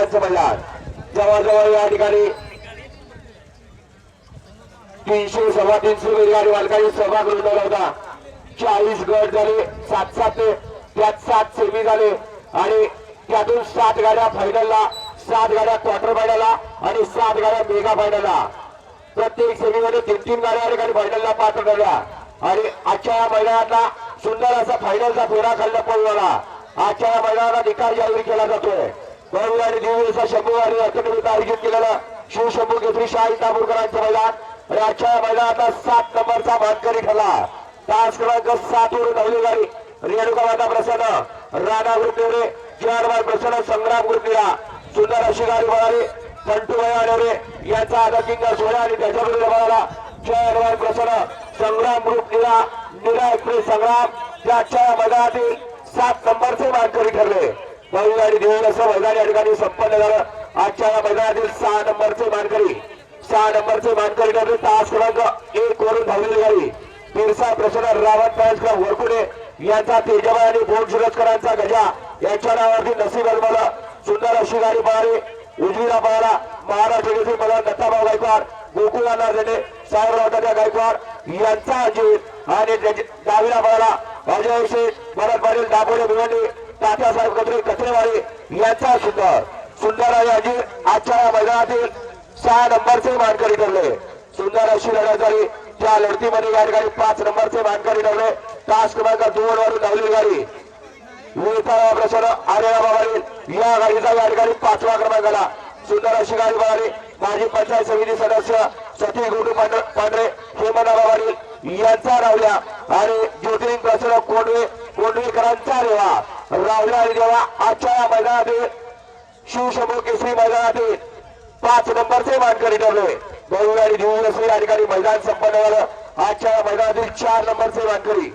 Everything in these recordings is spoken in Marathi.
गाड्यांचं मैदान जवळजवळ या ठिकाणी 300 सव्वा 300 बैलगाडी मालकांनी सहभाग नोंदवला होता। 40 गट झाले, 7-7 त्यात 7 सेमी झाले आणि त्यातून 7 गाड्या फायनलला, 7 गाड्या क्वार्टर फायनलला आणि 7 गाड्या मेगा फायनलला। प्रत्येक सेमीमध्ये 3-3 गाड्या या ठिकाणी फायनलला पात्र ठरल्या आणि आजच्या या मैदानातला सुंदर असा फायनलचा फेरा खाल्ला पळवाला। आजच्या या मैदानाला निकाल जाहीर केला जातोय। भव्य आणि दिव्य असा शंभू आणि अकॅडमीत आयोजित केलेलं शिवशंभू केसरी शाही ताबुरकरांचं मैदान आणि आजच्या मैदानातला 7 नंबरचा मानकरी ठरला। तास क्रमांक 7 वरून धावली गाडी रेणुका माता प्रसन्न, राणा ग्रुप नेवरे, जयवार प्रसन्न, संग्राम ग्रुप निळा। सुंदर अशी गाडी पळाली संतूभया नेवरे यांचा आदकिंग सोहळा आणि त्याच्या विरुद्ध पळाला जयवार प्रसन्न, संग्राम ग्रुप निळा, निळा एक्सप्रेस संग्राम। त्याच्या मैदानातील 7 नंबरचे मानकरी ठरले। भव्य आणि दिव्य असं मैदान या ठिकाणी संपन्न झालं। आजच्या या मैदानातील 6 नंबरचे मानकरी, 6 नंबरचे मानकरी ठरले। तास क्रमांक 1 वरून धावलेली गाडी पिरसा प्रसन्न, रावण फॅन्स क्लब वरकुडे यांचा तेजबाई आणि भोग शिरस्करांचा गजा यांच्या नावावरती नसीब अजमावलं। सुंदर अशी गाडी पळाली, उजवीला पळाला महाराष्ट्र केसरी मला दत्ताभाऊ गायकवाड, गोकुळ नारदेणे, साहेबराव तात्या गायकवाड यांचा अजित आणि डावीला पळाला अजय शेठ, भरत पाटील, दापोडे भिवंडी, तात्यासाहेब कत्रे कत्रेवाडी यांचा सुंदर सुंदर आहे अजित। आजच्या या मैदानातील 6 नंबरचे मानकरी ठरले। सुंदर अशी लढत झाली। त्या लढतीमध्ये या ठिकाणी 5 नंबरचे मानकरी ठरले। तास क्रमांक 2 वरून धावलेली गाडी वेताळा प्रसन्न आरेला बाबारी या गाडीचा या ठिकाणी 5वा क्रमांक आला। सुंदर अशी गाडी पळाली। माजी पंचायत समिती सदस्य सती गुरु पांढरे, हेमंत बाबारी यांचा रावल्या आणि ज्योतिर्लिंग प्रसन्न कोंडवेकरांचा रेवा रावल्या आणि देवा। आजच्या या मैदानातील शिवशंभू केसरी मैदानातील 5 नंबरचे मानकरी ठरले। भव्य आणि दिव्य असं या ठिकाणी मैदान संपन्न झालं। आजच्या मैदानातील 4 नंबरचे मानकरी,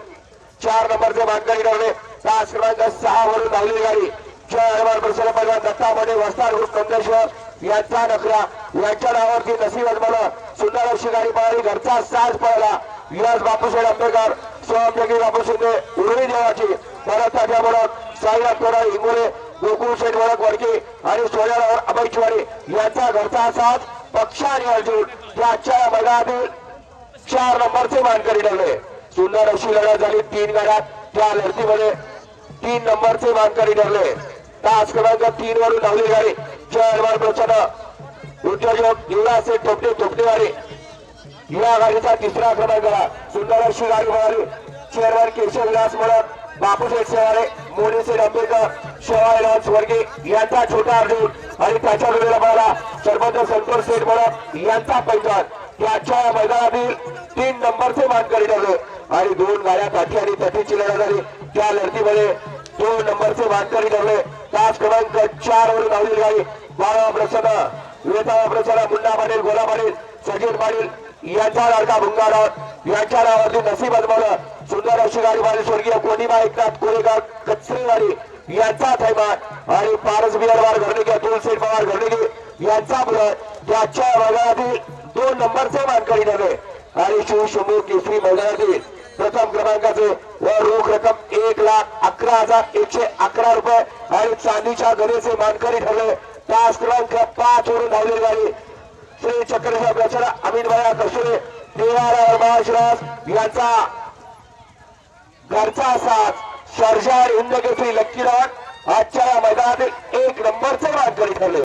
4 नंबरचे मानकरी ठरले। तास क्रमांक 6 वरून धावलेली गाडी जयवार प्रसन्न पैलवान दत्तामध्ये वस्तार ग्रुप कमलेश्वर यांचा नखरा यांच्या नावावरती नसीब अजमावलं। सुंदर अशी गाडी पळाली, घरचा साज पळाला। विलास बापूसाहेब आंबेडकर, सोहम जगी बापू शिंदे, उर्वी देवाची, भरत तात्या बोलक, साईनाथ तोडा इंगोले, गोकुळ शेठ वडक वडके आणि सोन्याराव अभयचवाडी यांचा घरचा साज पक्ष आणि अर्जुन याच्या मैदानातील 4 नंबरचे मानकरी ठरले। सुंदर अशी लढत झाली 3 गाड्या। त्या लढतीमध्ये 3 नंबरचे मानकरी ठरले। तास क्रमांक 3 वरून धावली गाडी जयवार प्रसन्न उद्योजक युवराज शेठ थोपटेवाडी या गाडीचा 3रा क्रमांक आला। सुंदर अशी गाडी पळाली। चेअरमन केशव विलास मोडक, बापूशेठ शेवाळे, मोनीशेठ आंबेडकर, शेवाळेराव स्वर्गे यांचा छोटा अर्जुन आणि त्याच्या विरोधात पळाला सरपंच संतोष शेठ मोडक यांचा पैठण। त्याच्या मैदानातील 3 नंबरचे मानकरी ठरले आणि 2 गाड्या काठी आणि तटीची लढत झाली। त्या लढतीमध्ये 2 नंबरचे मानकरी ठरले। तास क्रमांक 4 वरून धावलेली गाडी बाळा प्रसन्न, वेताळा प्रसन्न, मुन्ना पाटील, गोला पाटील, सजीर पाटील यांचा लाडका भुंगाराव यांच्या नावावरती नसीब अजमावलं। सुंदर अशी गाडी पळाली। स्वर्गीय कोणीबा एकनाथ कोरेगाव कचरेवाडी यांचा थैमान आणि पारस बिहारवार घरनिके, अतुल शेठ पवार घरनिके यांचा बुलट याच्या मैदानातील 2 नंबरचे मानकरी ठरले आणि शिवशंभू केसरी मैदानातील प्रथम क्रमांकाचे व रोख रक्कम 1,11,111 रुपये आणि चांदीच्या गणेचे मानकरी ठरले। तास क्रमांक 5 वरून धावलेली गाडी श्री चक्रधर प्रचार अमित भाया कसुरे, देवारावर महाशिराज यांचा घरचा साथ सर्जा हिंद केसरी लक्की रावण आजच्या मैदानातील 1 नंबरचे मानकरी ठरले।